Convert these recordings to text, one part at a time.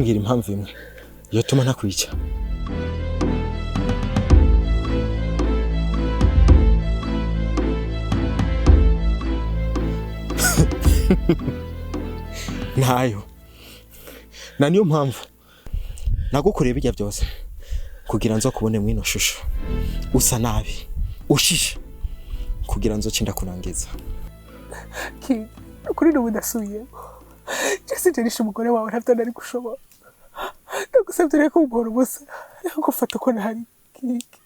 mbwira impamvu imwe yatuma ntakwica. Ntayo. Na niyo mpamvu nagukoreye bijya byose kugira nzo kubone mwino shusho. Usa nabi, ushisha kugira nzo cinda kurangiza. Kuri no budasuye. Jesse jenisha umugore wawe ntavyo nari gushobora. Ndagusabye reko umbora ubusa. Reko gufata ko ntari kiki.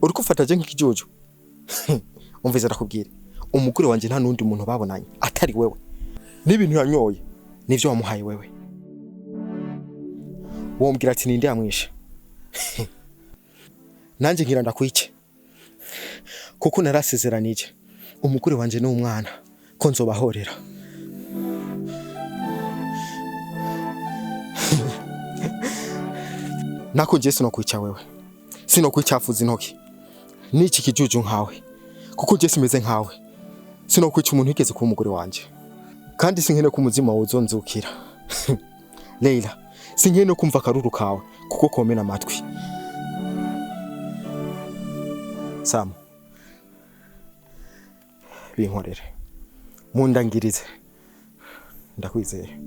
Uriko ufata je nk'ikijojo. Umvise arakubwira. Umugore wanje nta nundi muntu babonanye atari wewe. N'ibintu yanyoye nivyo wamuhaye wewe. Wombwira ati ninde yamwishe. Nanje ngira ndakwice. Kuko narasezeranije. Umugore wanje n'umwana ko nzobahorera. Nako je sinokwica wewe. Sinokwicafuza intoki. Niki kijuju nkawe. Kuko je simeze nkawe. Sinokwica umuntu yigeze kuba umugore wanje. Kandi sinkene ku muzima wuzonzukira. Leila, sinkene kumva akaruru kawe kuko komena amatwi. Sam. Binkorere. Mundangirize. Ndakwizeye.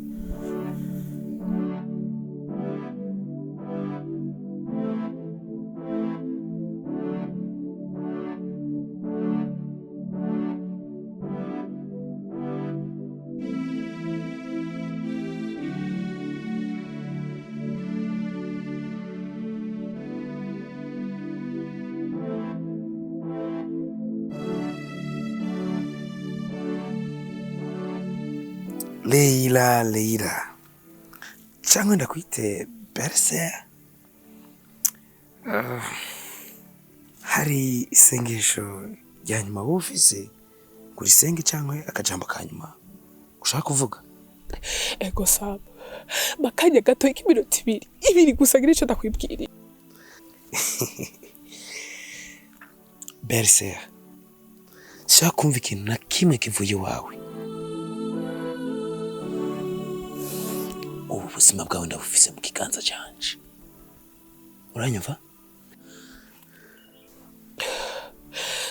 Leila. Cyangwa ndakwite Berserk. Hari isengesho rya nyuma wufise kuri senge cyangwa akajambo kanyuma ushaka kuvuga? Ego Sam. Makanya gato ikiminota ibiri gusa ngira ico ndakwibwira. Berserk. Shaka kumva ikintu na kimwe kivuye wawe. Ubuzima bwawe ndabufise mu kiganza cyanje. Uranyumva?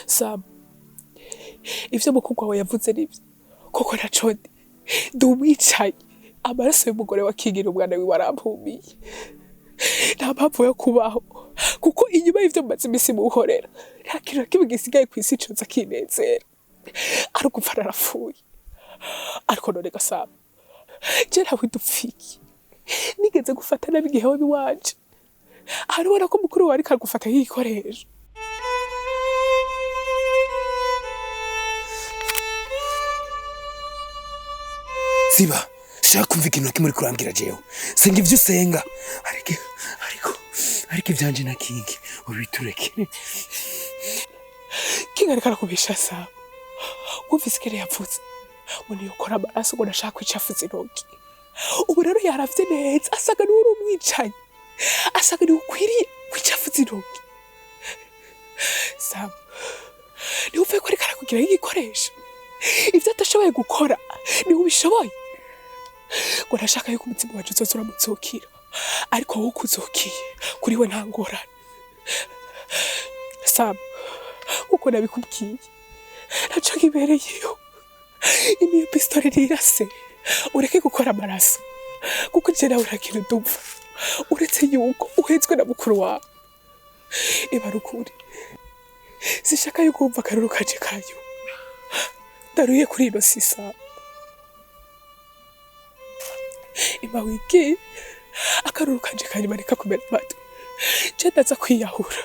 Sam. Ivyo mukugwa wawe yavuze nibyo. Koko nacode. Ndumwicaye. Amaraso y'umugore wa Kigira umwana wiwe arampumiye. Nta mpamvu yo kubaho. Kuko inyuma y'ivyo maze imisi muhorera. Nta kintu kimwe gisigaye kw'isi coza kinezera. Ari gupfa narapfuye. Ariko none Sam. Je ntawe dupfiki. Nigeze gufata nabi igihe wabi wanje. Aribona ko mukuru wari kagufata nk'igikoresho. Siba, shaka kumva ikintu kimwe uri kurambwira jewe. Senga ivyo usenga. Ariko ivyanje na Kingi ubitureke. Kingi ariko arakubisha Sam. Wumvise kere yapfutse. Woni yokora amaraso ngo nashaka kwicafuza intoki. Ubu rero yaravye neza asaga n'uri umwicaye. Asaga ni ukwiriye kwicafuza intoki. Sam. Ni uvuye ko ariko arakugira igikoresho. Ivyo atashoboye gukora ni ubishoboye. Ngo nashaka yuko umutima wacu uzoza uramuzokira. Ariko wowe ukuzokiye kuri we nta ngorane. Sam. Uko nabikubwiye. Naco kibereyeho. Imiyo pistole nirase. Ureke gukora amaraso. Kuko je nawe urakintu dupfa. Uretse yuko uhetswe na mukuru wawe. Ibarukuri. Sishaka yuko umva akaruru kaje kayo. Ndaruye kuri ino sisa. Ima wiki. Akaruru kaje kanyuma nikakumera amatwi. Je ndaza kwiyahura.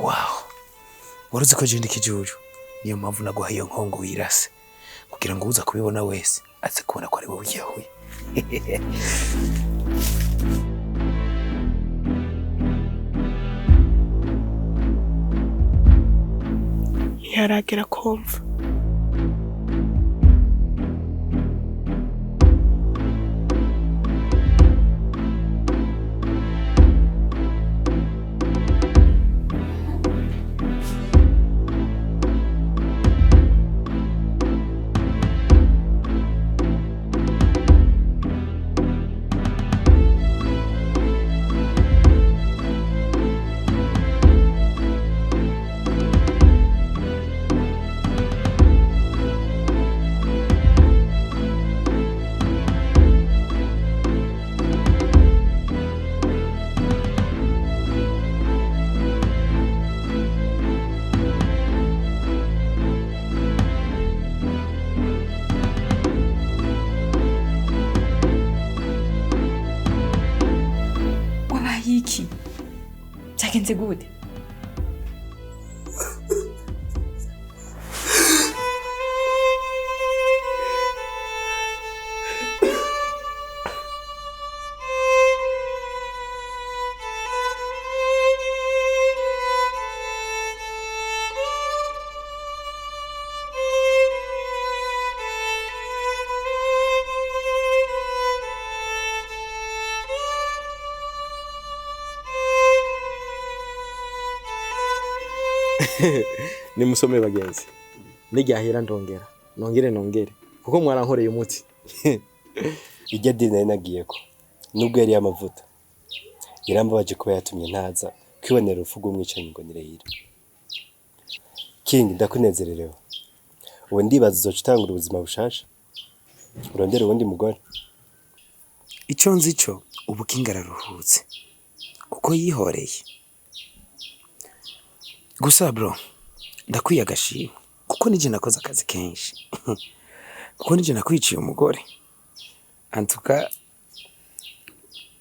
wow, waruzi ko je ndi kijuju, niyo mpamvu naguha iyo nkongo wirase kugira ngo uza kubibona wese aze kubona ko ari wowe ugiyahuye. yaragera kumva. Iki cyagenze gute? Nimusome bagenzi, n'iryahera nongere kuko mwarankoreye umuti. Ijya dina nagiyeko nubwo yari amavuta irambabaje kuba yatumye ntaza kwibonera urufugo umwicanyi ngo nirehire. King, ndakunezererewe. Ubu ndibaza uzoca utangura ubuzima bushasha urondera ubundi mugore. Icyo nzi cyo ubu King araruhutse kuko yihoreye. Gusa bro, ndakwiye agashimwe kuko nije nakoze akazi kenshi. Kuko nije nakwiciye umugore. Antuka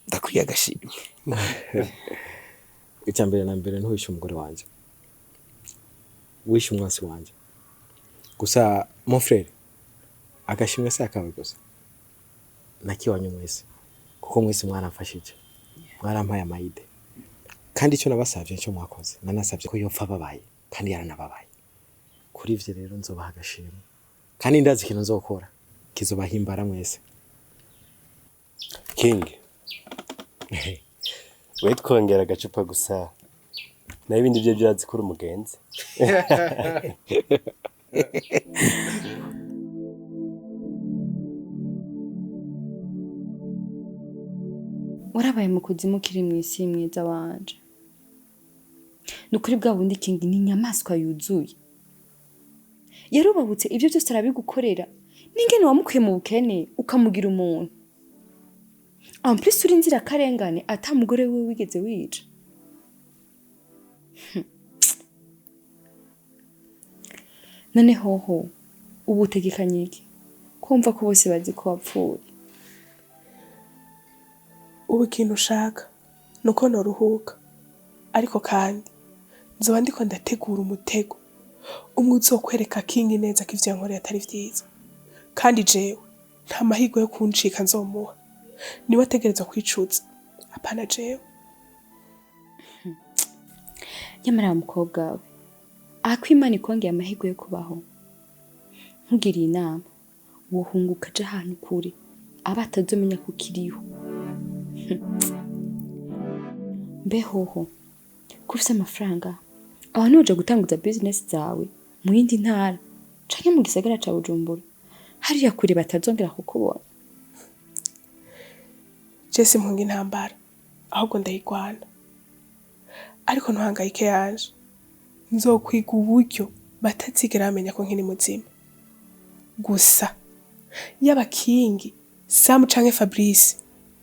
ndakwiye agashimwe. Icyambere na mbere ntuhishe umugore wanje, wishe umwasi wanje. Gusa mon frère, agashimwe se akawe gusa nakiwanyu mwese kuko mwese mwaramfashije, mwarampaye amayide. Kandi icyo nabasavye cyo mwakoze, nanasavye ko yopfa babaye kandi yaranababaye. Kuri ivyo rero nzobaha agashimwe kandi ndazi ikintu nzokora kizobahimbara mwese. King, wait kongera agacupa gusa naho ibindi byo byazi kuri umugenzi. Warabaye mu kuzimu kiri mu isi mwiza wanje. Nukuri bwa bundi King ni inyamaswa yuzuye. Yarubahutse ibyo byose arabigukorera. Ningene wamukuye mu bukene ukamugira umuntu. En plus uri inzira karengane atamugore we wigeze wica. None hoho ubu tegekanye iki? Kumva ko bose bazi ko wapfuye. Ubu ikintu ushaka nuko noruhuka, ariko kandi nzoba ndiko ndategura umutego umwe uzokwereka King neza ko ivyo yankoreye atari vyiza. Kandi jewe nta mahirwe yo kuncika nzomuha, niwe ategerezwa kwicuza apana jewe. Nyamara mukobwa wawe akwimana ikongera amahirwe yo kubaho, nkugiriye inama wohunguka aje ahantu kure abatazomenya ko kiriho. Mbehoho kufise amafaranga aho nuje gutanguza business zawe mu yindi ntara canke mu gisagara ca Bujumbura, hariya kure batazongera kukubona. Jesse mpunga intambara ahubwo ndayigwana, ariko ntuhangayike yanje, nzokwiga uburyo batazigera bamenya ko nkiri muzima. Gusa yaba King, Sam canke Fabrice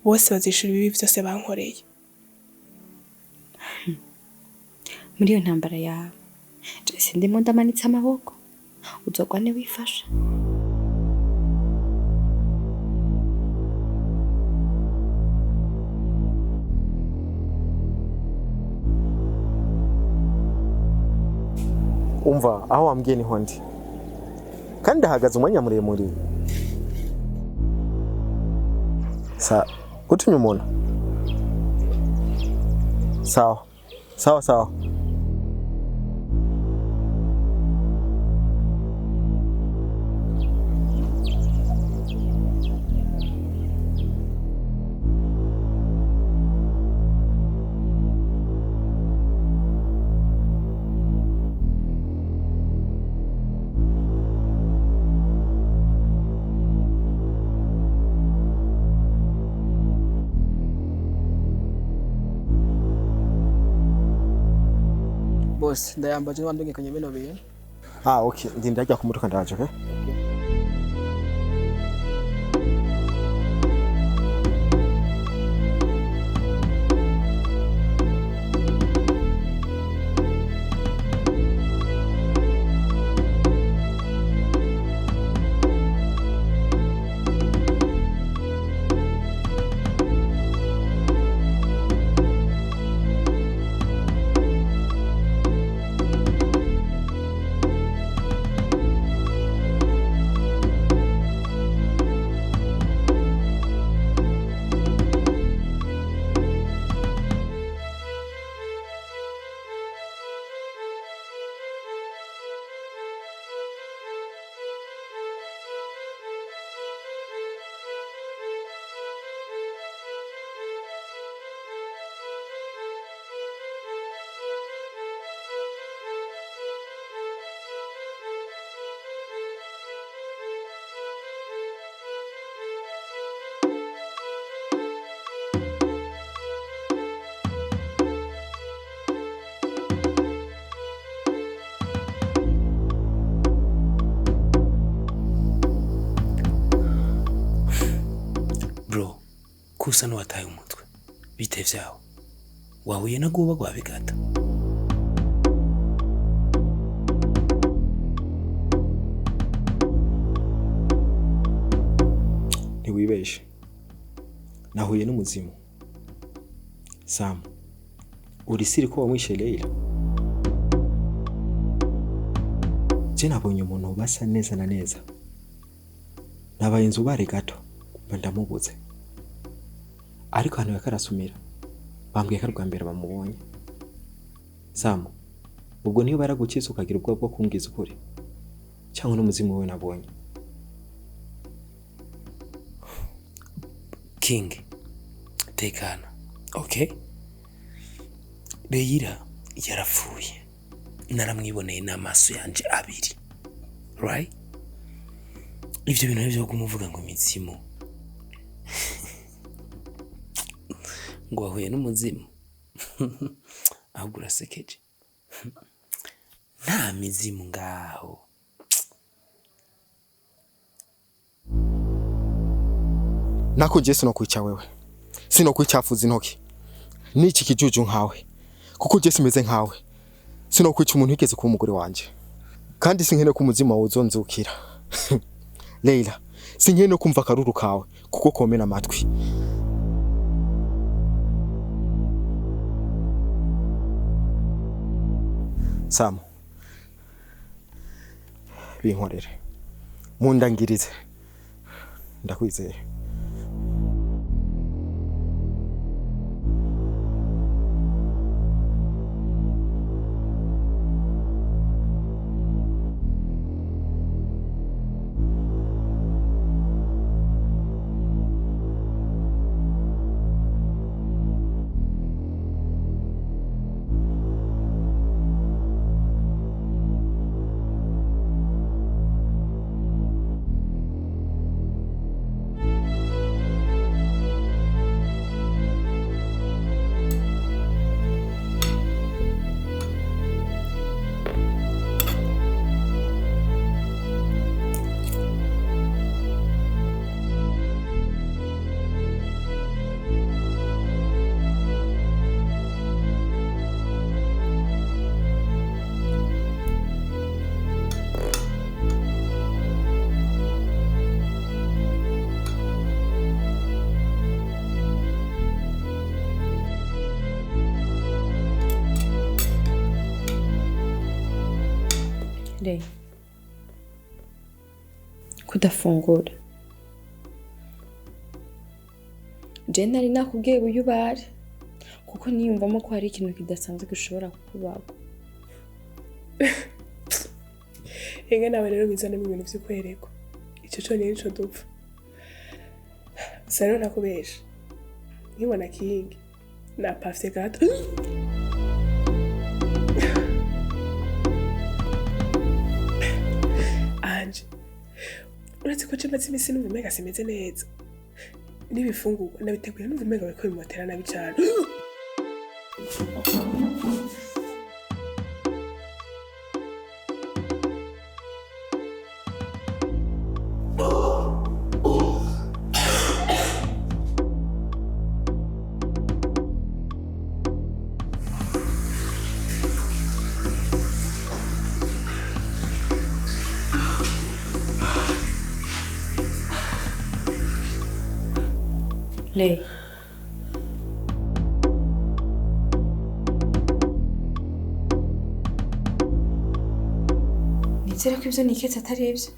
bose bazishura ibibi vyose bankoreye. Muri iyo ntambara yawe Jesse ndimo ndamanitse amaboko, uzogwane wifasha. umva aho wambwiye niho ndi kandi ndahagaze umwanya muremure. Utumye umuntu? Sawa sawa sawa. Boss, ndayambaje wandungikanye bino bintu. Okay, ndi ndajya kumutuka ndaje, okay? Bro, kusa n'uwataye umutwe. Bite vyawe? Wahuye na guba gwa bigata? Ntiwibeshe. Nahuye n'umuzimu. Sam, uri siri ko wamwishe Leila? Je nabonye umuntu basa neza na neza. Nabaye inzu bare gato. Ndamubuze. Ariko hano yakarasumira. Bambwiye ko rwa mbere bamubonye. Sam, ubwo niyo baragukiza ukagira ubwo bwo kumbwiza ukuri. Cyangwa n'umuzimu we nabonye. King, tekana. Okay? Leila yarapfuye. Naramwiboneye n'amaso yanje abiri. Right? Ivyo bintu byo kumuvuga ngo imizimu. Ngo wahuye n'umuzimu. Ahubwo urasekeje. Nta mizimu ngaho. Nako je sinokwica wewe. Sinokwicafuza intoki. Niki kijuju nkawe. Kuko je simeze nkawe. Sinokwica umuntu yigeze kuba umugore wanje. Kandi sinkene ku muzima wuzonzukira. Leila, sinkene kumva akaruru kawe kuko komena amatwi. Sam, binkorere. Mundangirize. Ndakwizeye. re kudafungura je nari nakubwiye uyubare kuko niyumvamo ko hari ikintu kidasanzwe gishobora kukubaho. Ega nawe rero bizanamo ibintu vy'ukwerekwa ico conyene nico dupfa. Gusa rero nakubesha nkibona Kingi napafye gato Anje uretse ko maze imisi numva umenga simeze neza n'ibifungurwa nabiteguye numva umenga bariko bimotera nabi cane. Lei. Nizera ko ivyo niketse atari ivyo.